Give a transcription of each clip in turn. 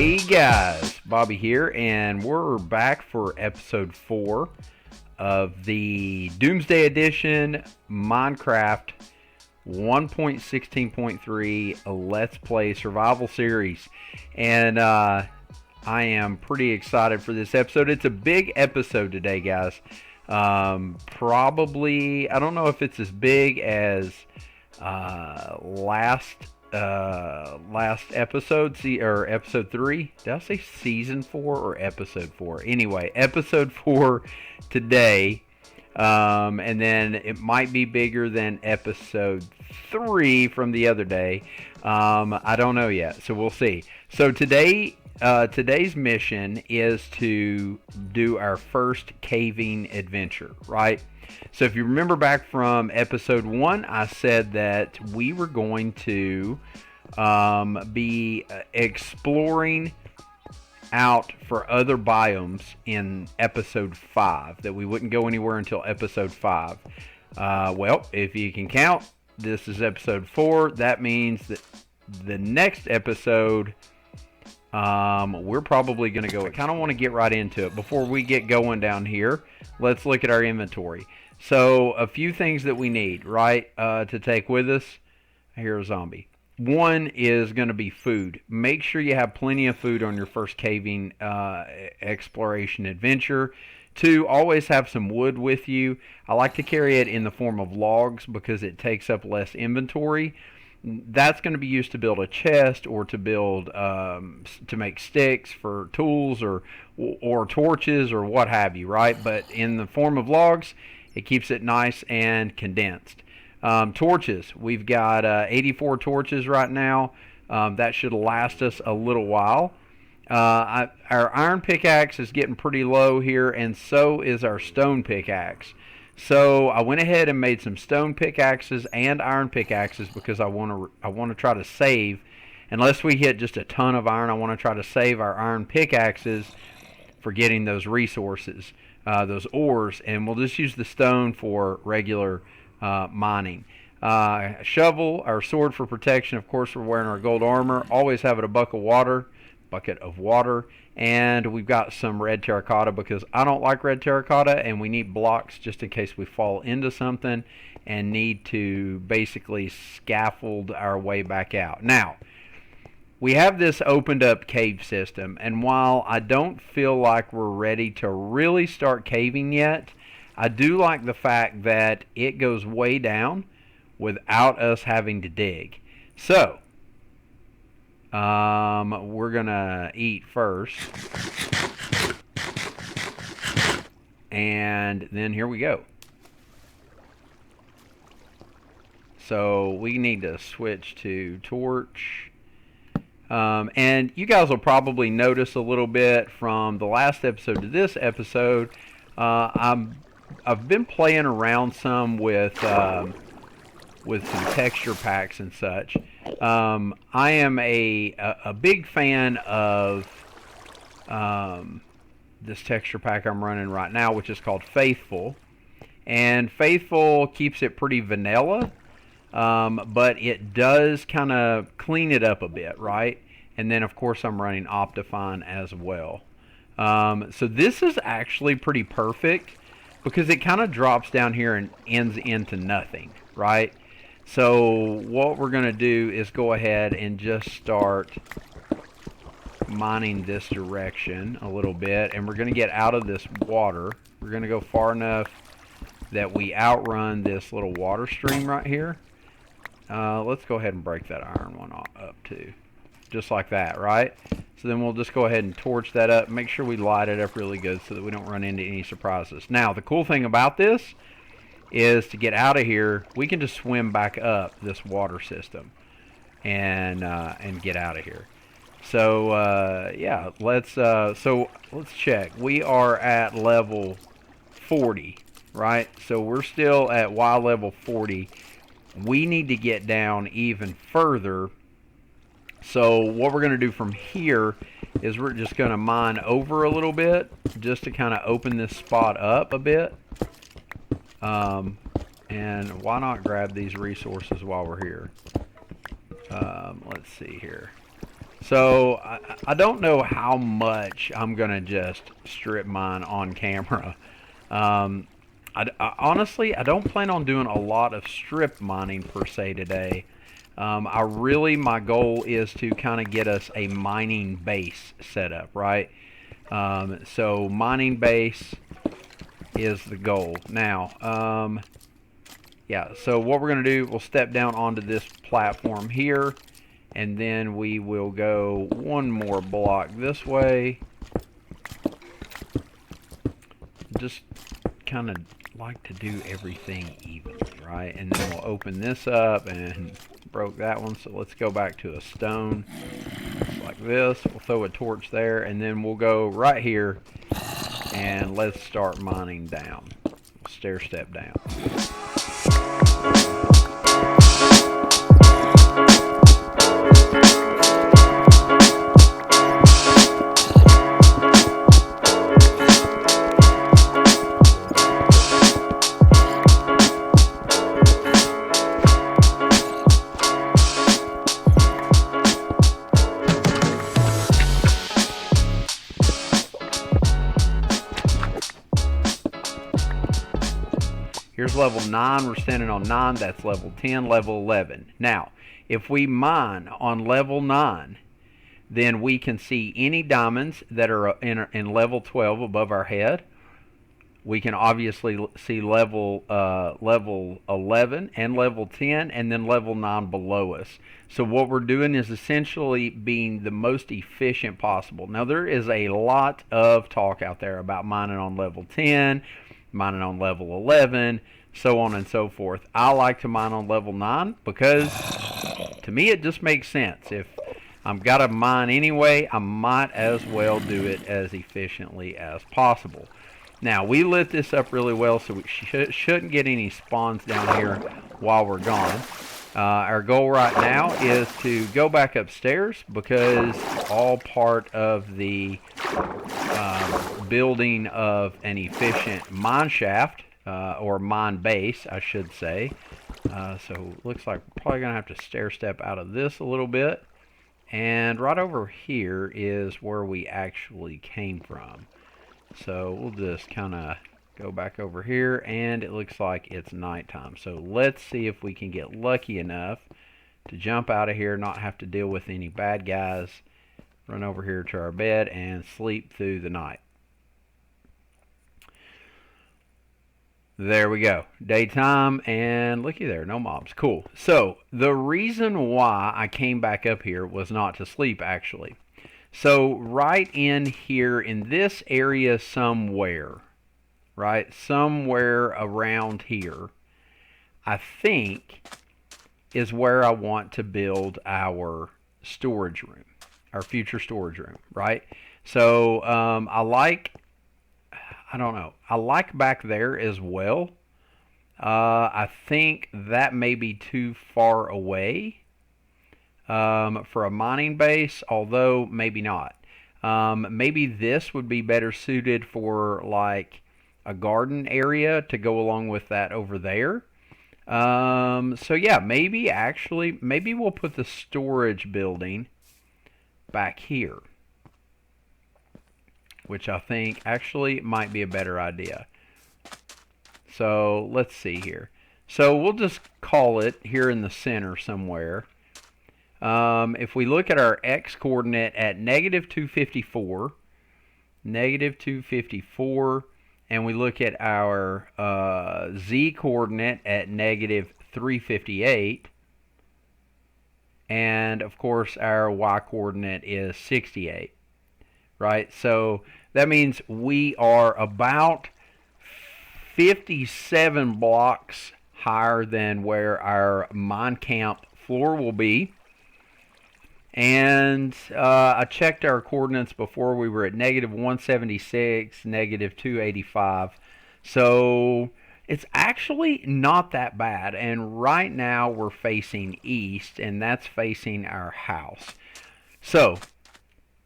Hey guys, Bobby here, and we're back for episode 4 of the Doomsday Edition Minecraft 1.16.3 Let's Play Survival Series. And I am pretty excited for this episode. It's a big episode today, guys. Probably, I don't know if it's as big as last episode, or episode 3. Did I say season 4 or episode 4? Anyway, episode 4 today, and then it might be bigger than episode 3 from the other day. I don't know yet, so we'll see. So today's mission is to do our first caving adventure, right? So if you remember back from episode 1, I said that we were going to be exploring out for other biomes in episode 5, that we wouldn't go anywhere until episode 5. Well, if you can count, this is episode 4. That means that the next episode, we're probably going to go. I kind of want to get right into it. Before we get going down here, let's look at our inventory. So, a few things that we need, right, to take with us. Here's a zombie. One is going to be food. Make sure you have plenty of food on your first caving exploration adventure. 2, always have some wood with you. I like to carry it in the form of logs because it takes up less inventory. That's going to be used to build a chest, or to build to make sticks for tools, or torches, or what have you, right? But in the form of logs, it keeps it nice and condensed. Torches, we've got 84 torches right now. That should last us a little while. Our iron pickaxe is getting pretty low here, and so is our stone pickaxe. So I went ahead and made some stone pickaxes and iron pickaxes because I want to try to save, unless we hit just a ton of iron, I want to try to save our iron pickaxes for getting those resources, those ores, and we'll just use the stone for regular mining. Shovel, our sword for protection. Of course, we're wearing our gold armor. Always have it a bucket of water. And we've got some red terracotta because I don't like red terracotta, and we need blocks just in case we fall into something and need to basically scaffold our way back out. Now, we have this opened up cave system, and while I don't feel like we're ready to really start caving yet, I do like the fact that it goes way down without us having to dig. So, we're gonna eat first, and then here we go. So we need to switch to torch, and you guys will probably notice a little bit from the last episode to this episode. I've been playing around some with some texture packs and such. I am a big fan of this texture pack I'm running right now, which is called Faithful. And Faithful keeps it pretty vanilla, but it does kind of clean it up a bit, right? And then, of course, I'm running Optifine as well. So this is actually pretty perfect because it kind of drops down here and ends into nothing, right? So what we're going to do is go ahead and just start mining this direction a little bit, and we're going to get out of this water. We're going to go far enough that we outrun this little water stream right here. Let's go ahead and break that iron one up too. Just like that, right? So then we'll just go ahead and torch that up. Make sure we light it up really good so that we don't run into any surprises. Now, the cool thing about this is to get out of here, we can just swim back up this water system and get out of here. So yeah, let's check. We are at level 40, right? So we're still at Y level 40. We need to get down even further. So what we're going to do from here is we're just going to mine over a little bit just to kind of open this spot up a bit. And why not grab these resources while we're here? Let's see here. So I don't know how much I'm gonna just strip mine on camera. Um, honestly, I don't plan on doing a lot of strip mining per se today. My goal is to kind of get us a mining base set up, right? So mining base is the goal. Now, yeah, so what we're going to do, we'll step down onto this platform here, and then we will go one more block this way. Just kind of like to do everything evenly, right? And then we'll open this up and broke that one, so let's go back to a stone like this. We'll throw a torch there, and then we'll go right here and let's start mining down. Stair step down. Here's level 9. We're standing on 9. That's level 10, level 11. Now, if we mine on level 9, then we can see any diamonds that are in level 12 above our head. We can obviously see level 11 and level 10, and then level 9 below us. So what we're doing is essentially being the most efficient possible. Now, there is a lot of talk out there about mining on level 10, mining on level 11, so on and so forth. I like to mine on level 9 because to me it just makes sense. If I've got to mine anyway, I might as well do it as efficiently as possible. Now, we lit this up really well, so we shouldn't get any spawns down here while we're gone. Our goal right now is to go back upstairs because all part of the building of an efficient mineshaft, or mine base, I should say. So looks like we're probably going to have to stair step out of this a little bit. And right over here is where we actually came from. So we'll just kind of go back over here, and it looks like it's nighttime. So let's see if we can get lucky enough to jump out of here, not have to deal with any bad guys, run over here to our bed, and sleep through the night. There we go. Daytime, and looky there, no mobs. Cool. So the reason why I came back up here was not to sleep, actually. So right in here, in this area somewhere, right, somewhere around here, I think is where I want to build our storage room, our future storage room, right? So I don't know, I like back there as well. I think that may be too far away for a mining base, although maybe not. Maybe this would be better suited for like a garden area to go along with that over there. So yeah, maybe we'll put the storage building back here, which I think actually might be a better idea. So let's see here. So we'll just call it here in the center somewhere. If we look at our x coordinate at -254, and we look at our z coordinate at -358, and of course our y coordinate is 68, right? So that means we are about 57 blocks higher than where our mine camp floor will be. And I checked our coordinates before. We were at -176, -285. So it's actually not that bad. And right now we're facing east, and that's facing our house. So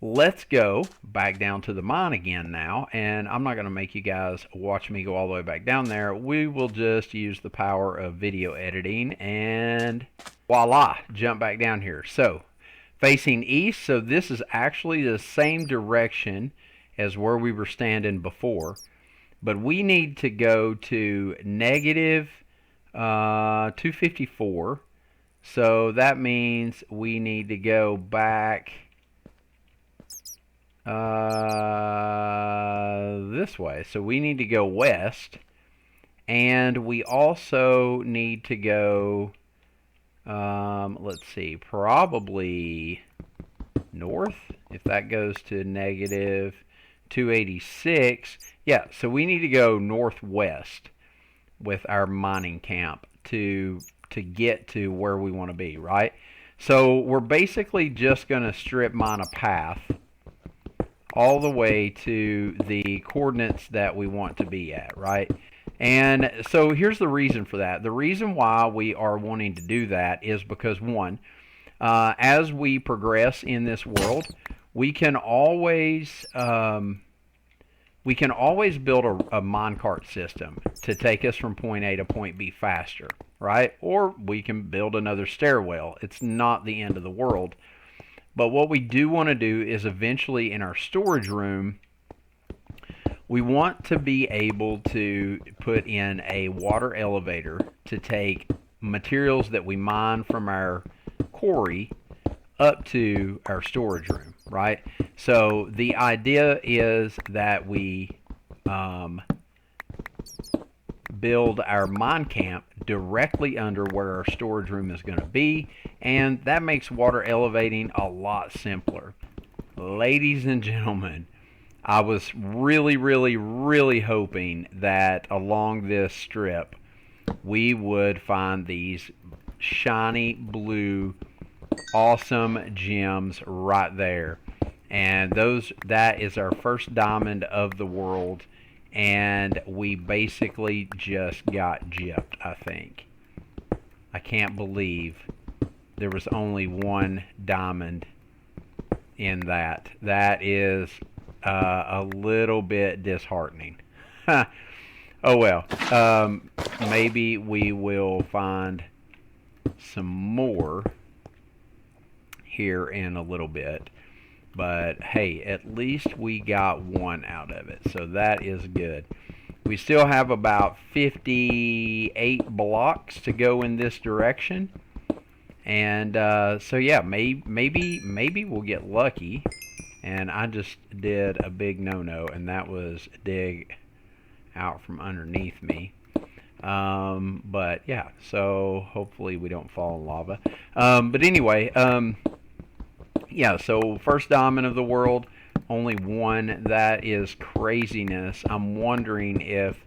let's go back down to the mine again now. And I'm not going to make you guys watch me go all the way back down there. We will just use the power of video editing, and voila, jump back down here. So facing east, so this is actually the same direction as where we were standing before. But we need to go to negative 254. So that means we need to go back this way. So we need to go west. And we also need to go, let's see, probably north, if that goes to negative 286. Yeah, so we need to go northwest with our mining camp to get to where we want to be, right? So we're basically just going to strip mine a path all the way to the coordinates that we want to be at, right? And so here's the reason for that. The reason why we are wanting to do that is because, one, as we progress in this world, we can always build a minecart system to take us from point A to point B faster, right? Or we can build another stairwell. It's not the end of the world. But what we do want to do is eventually in our storage room, we want to be able to put in a water elevator to take materials that we mine from our quarry up to our storage room, right? So the idea is that we build our mine camp directly under where our storage room is going to be, and that makes water elevating a lot simpler. Ladies and gentlemen, I was really hoping that along this strip we would find these shiny blue awesome gems right there, and that is our first diamond of the world, and we basically just got gypped. I think I can't believe there was only one diamond in that. That is a little bit disheartening. Oh well, maybe we will find some more here in a little bit, but hey, at least we got one out of it, so that is good. We still have about 58 blocks to go in this direction, and so yeah, maybe we'll get lucky. And I just did a big no-no, and that was dig out from underneath me. But yeah, so hopefully we don't fall in lava. But anyway, yeah, so first diamond of the world, only one. That is craziness. I'm wondering if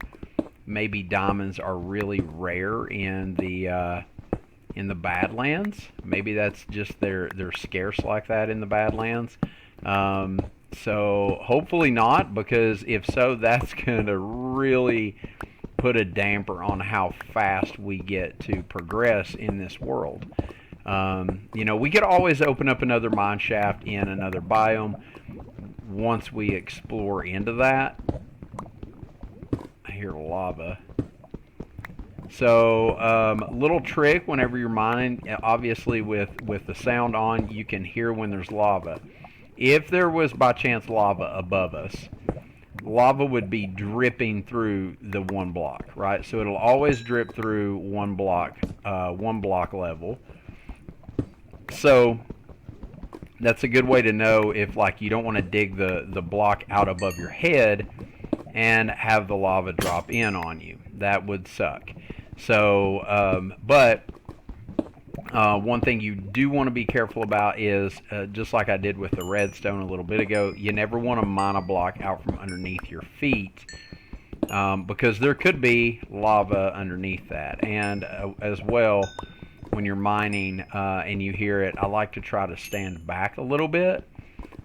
maybe diamonds are really rare in the Badlands. Maybe that's just they're scarce like that in the Badlands. So hopefully not, because if so, that's going to really put a damper on how fast we get to progress in this world. You know, we could always open up another mine shaft in another biome once we explore into that. I hear lava. So, little trick whenever you're mining, obviously with the sound on, you can hear when there's lava. If there was by chance lava above us, lava would be dripping through the one block, right? So it'll always drip through one block level. So that's a good way to know if, like, you don't want to dig the block out above your head and have the lava drop in on you. That would suck. So, but one thing you do want to be careful about is, just like I did with the redstone a little bit ago, you never want to mine a block out from underneath your feet, because there could be lava underneath that. And as well, when you're mining and you hear it, I like to try to stand back a little bit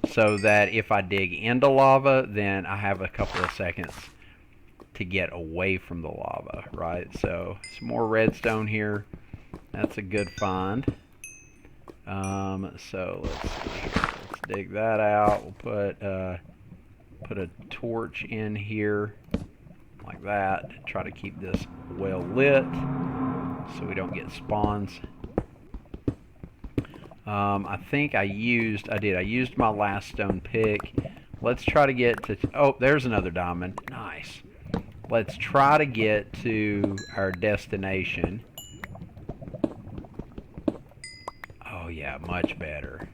so that if I dig into lava, then I have a couple of seconds to get away from the lava, right? So some more redstone here. That's a good find. So let's see here. Let's dig that out. We'll put a torch in here like that. Try to keep this well lit so we don't get spawns. I think I used my last stone pick. Let's try to get to, oh, there's another diamond. Nice. Let's try to get to our destination. Oh yeah, much better.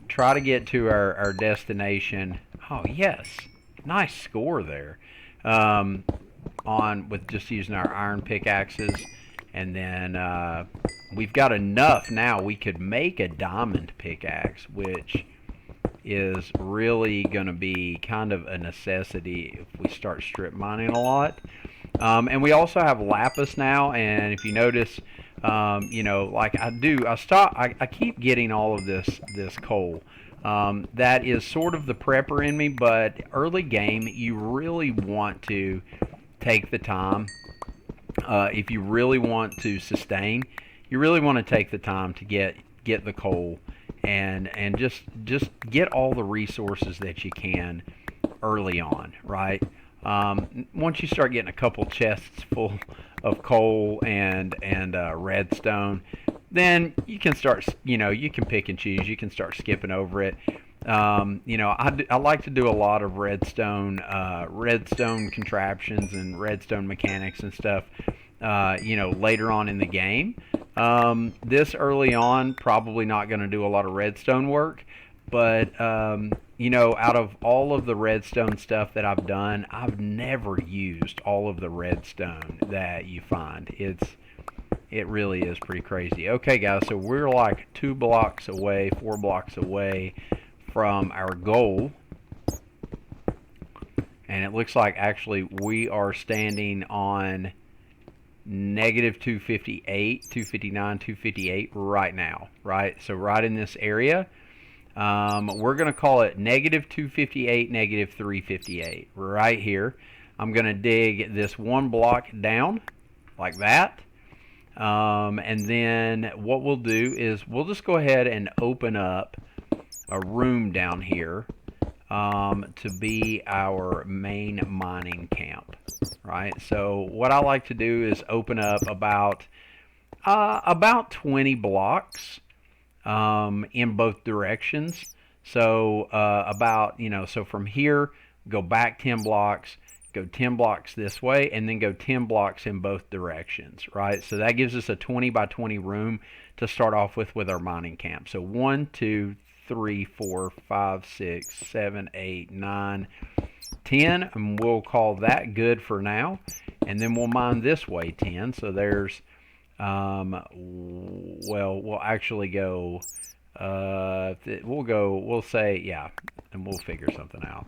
Try to get to our destination. Oh yes, nice score there. On with just using our iron pickaxes, and then we've got enough now. We could make a diamond pickaxe, which is really going to be kind of a necessity if we start strip mining a lot. And we also have lapis now, and if you notice, like I keep getting all of this coal. That is sort of the prepper in me, but early game, you really want to take the time. If you really want to sustain, you really want to take the time to get the coal and just get all the resources that you can early on, right? Once you start getting a couple chests full of coal and redstone, then you can start, you can pick and choose. You can start skipping over it. I like to do a lot of redstone contraptions and redstone mechanics and stuff, later on in the game. This early on, probably not going to do a lot of redstone work, but out of all of the redstone stuff that I've done, I've never used all of the redstone that you find. It really is pretty crazy. Okay, guys, so we're like 4 blocks away from our goal, and it looks like actually we are standing on negative 258, 259, 258 right now, right? So right in this area. We're going to call it negative 258, negative 358 right here. I'm going to dig this 1 block down like that. And then what we'll do is we'll just go ahead and open up a room down here to be our main mining camp, right? So what I like to do is open up about 20 blocks in both directions. So so from here, go back 10 blocks, go 10 blocks this way, and then go 10 blocks in both directions, right? So that gives us a 20 by 20 room to start off with our mining camp. So 1, 2, 3, 4, 5, 6, 7, 8, 9, 10, and we'll call that good for now. And then we'll mine this way 10. So there's we'll actually go, we'll say, yeah, and we'll figure something out.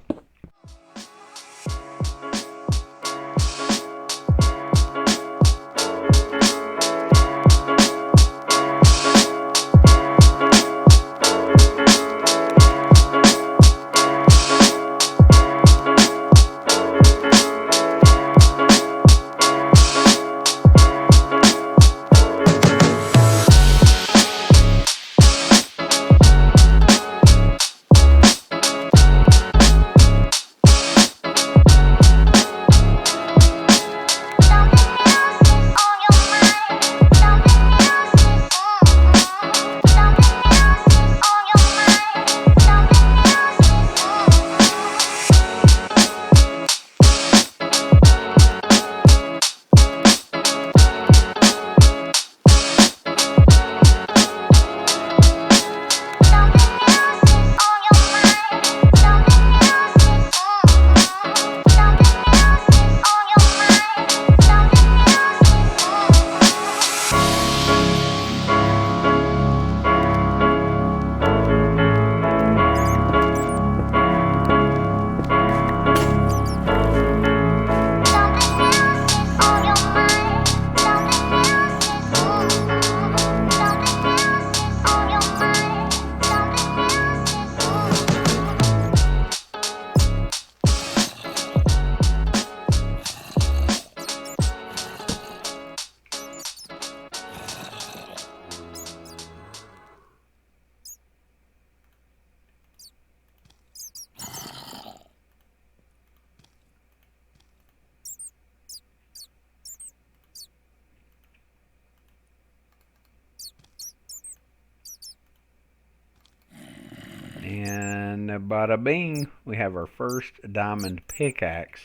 And bada bing, we have our first diamond pickaxe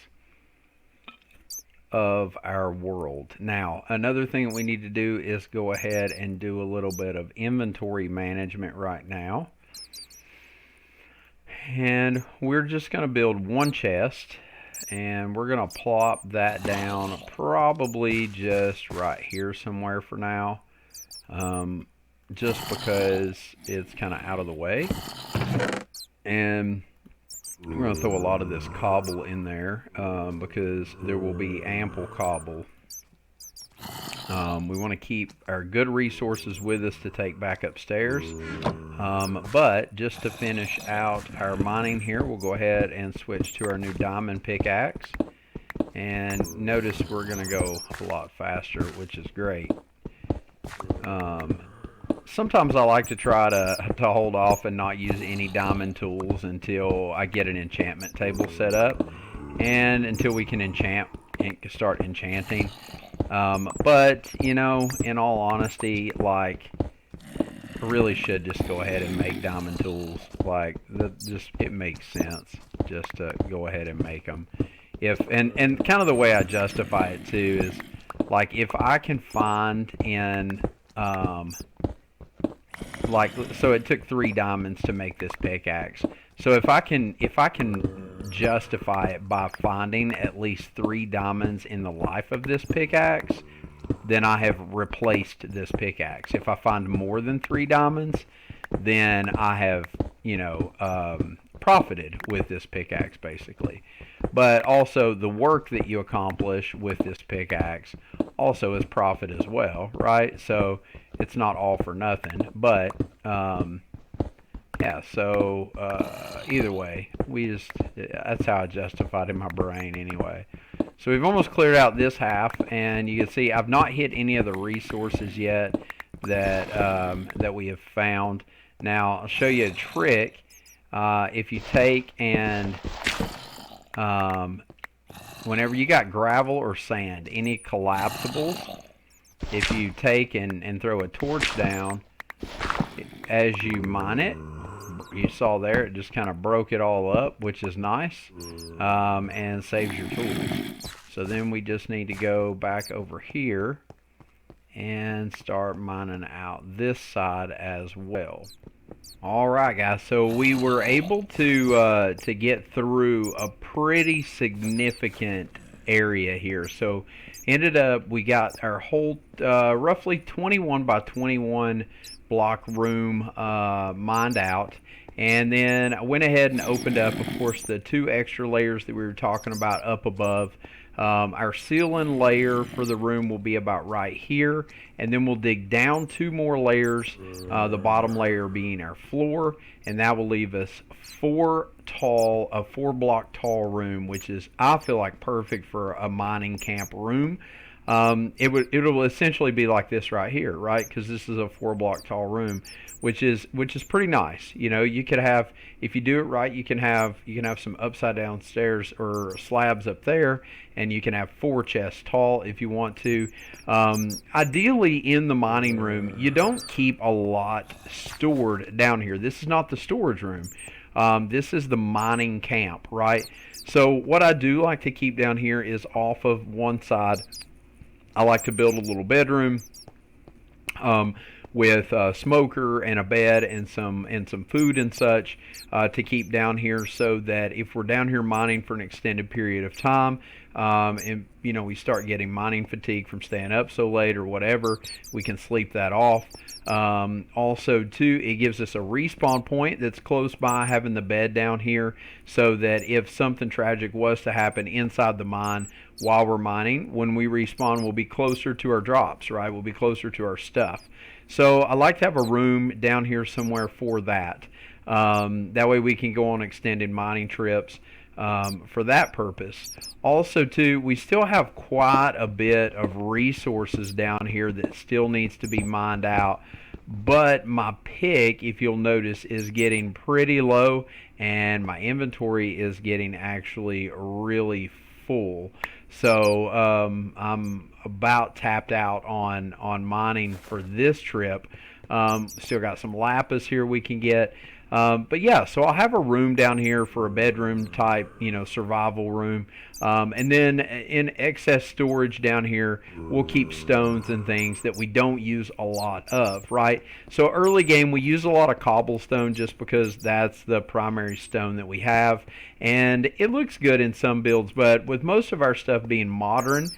of our world. Now, another thing that we need to do is go ahead and do a little bit of inventory management right now. And we're just going to build one chest, and we're going to plop that down probably just right here somewhere for now. Just because it's kind of out of the way. And we're going to throw a lot of this cobble in there because there will be ample cobble. We want to keep our good resources with us to take back upstairs. But just to finish out our mining here, we'll go ahead and switch to our new diamond pickaxe. And notice we're going to go a lot faster, which is great. Sometimes I like to try to hold off and not use any diamond tools until I get an enchantment table set up and until we can start enchanting. But, you know, in all honesty, like, I really should just go ahead and make diamond tools. Like, it makes sense just to go ahead and make them. And kind of the way I justify it too is, like, if I can find in so it took 3 diamonds to make this pickaxe. So if I can justify it by finding at least 3 diamonds in the life of this pickaxe, then I have replaced this pickaxe. If I find more than 3 diamonds, then I have, you know, profited with this pickaxe basically. But also the work that you accomplish with this pickaxe also is profit as well, right? So it's not all for nothing. But yeah, so either way, that's how I justified in my brain anyway. So we've almost cleared out this half, and you can see I've not hit any of the resources yet that we have found. Now I'll show you a trick. If you take and whenever you got gravel or sand, any collapsibles, if you take and throw a torch down as you mine it, you saw there it just kind of broke it all up, which is nice, and saves your tools. So then we just need to go back over here and start mining out this side as well. Alright guys, so we were able to get through a pretty significant area here. So ended up, we got our whole roughly 21 by 21 block room mined out. And then I went ahead and opened up, of course, the 2 extra layers that we were talking about up above. Our ceiling layer for the room will be about right here, and then we'll dig down 2 more layers, the bottom layer being our floor, and that will leave us a 4 block tall room, which is, I feel like, perfect for a mining camp room. It'll essentially be like this right here, right? Because this is a 4 block tall room, which is pretty nice. You know, you could have, if you do it right, you can have some upside down stairs or slabs up there, and you can have 4 chests tall if you want to. Ideally, in the mining room, you don't keep a lot stored down here. This is not the storage room. This is the mining camp, right? So what I do like to keep down here is off of one side. I like to build a little bedroom with a smoker and a bed and some food and such to keep down here, so that if we're down here mining for an extended period of time, and you know, we start getting mining fatigue from staying up so late or whatever, we can sleep that off. Also too, it gives us a respawn point that's close by having the bed down here, so that if something tragic was to happen inside the mine while we're mining, when we respawn, we'll be closer to our drops, right? We'll be closer to our stuff. So I like to have a room down here somewhere for that. That way we can go on extended mining trips for that purpose. Also too, we still have quite a bit of resources down here that still needs to be mined out. But my pick, if you'll notice, is getting pretty low, and my inventory is getting actually really full. So I'm about tapped out on mining for this trip. Still got some lapis here we can get. But yeah, so I'll have a room down here for a bedroom type, survival room. And then in excess storage down here, we'll keep stones and things that we don't use a lot of, right? So early game, we use a lot of cobblestone just because that's the primary stone that we have. And it looks good in some builds, but with most of our stuff being modern,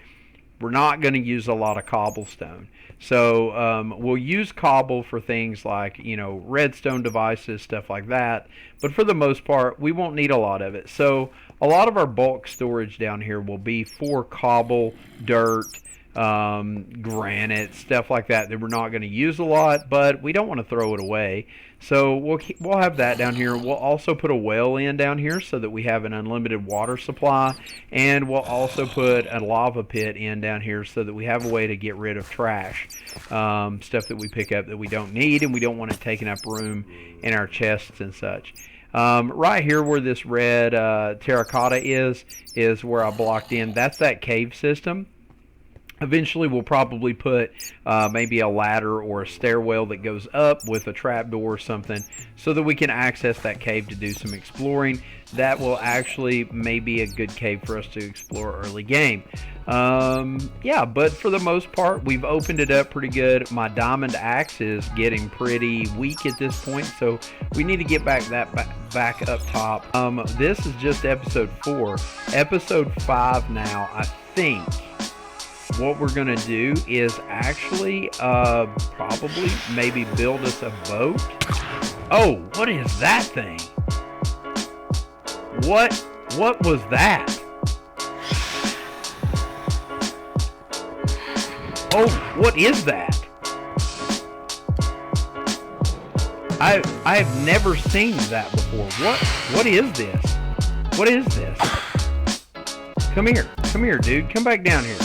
we're not going to use a lot of cobblestone. So we'll use cobble for things like, redstone devices, stuff like that. But for the most part, we won't need a lot of it. So a lot of our bulk storage down here will be for cobble, dirt, granite, stuff like that we're not going to use a lot, but we don't want to throw it away. So we'll have that down here. We'll also put a well in down here so that we have an unlimited water supply, and we'll also put a lava pit in down here so that we have a way to get rid of trash, stuff that we pick up that we don't need and we don't want it taking up room in our chests and such. Right here where this red terracotta is where I blocked in. That's that cave system. Eventually, we'll probably put maybe a ladder or a stairwell that goes up with a trapdoor or something so that we can access that cave to do some exploring. That will actually maybe a good cave for us to explore early game. Yeah, but for the most part, we've opened it up pretty good. My diamond axe is getting pretty weak at this point, so we need to get back up top. This is just episode 4. Episode 5 now, I think. What we're going to do is actually probably maybe build us a boat. Oh, what is that thing? What was that? Oh, what is that? I have never seen that before. What is this? What is this? Come here, dude. Come back down here.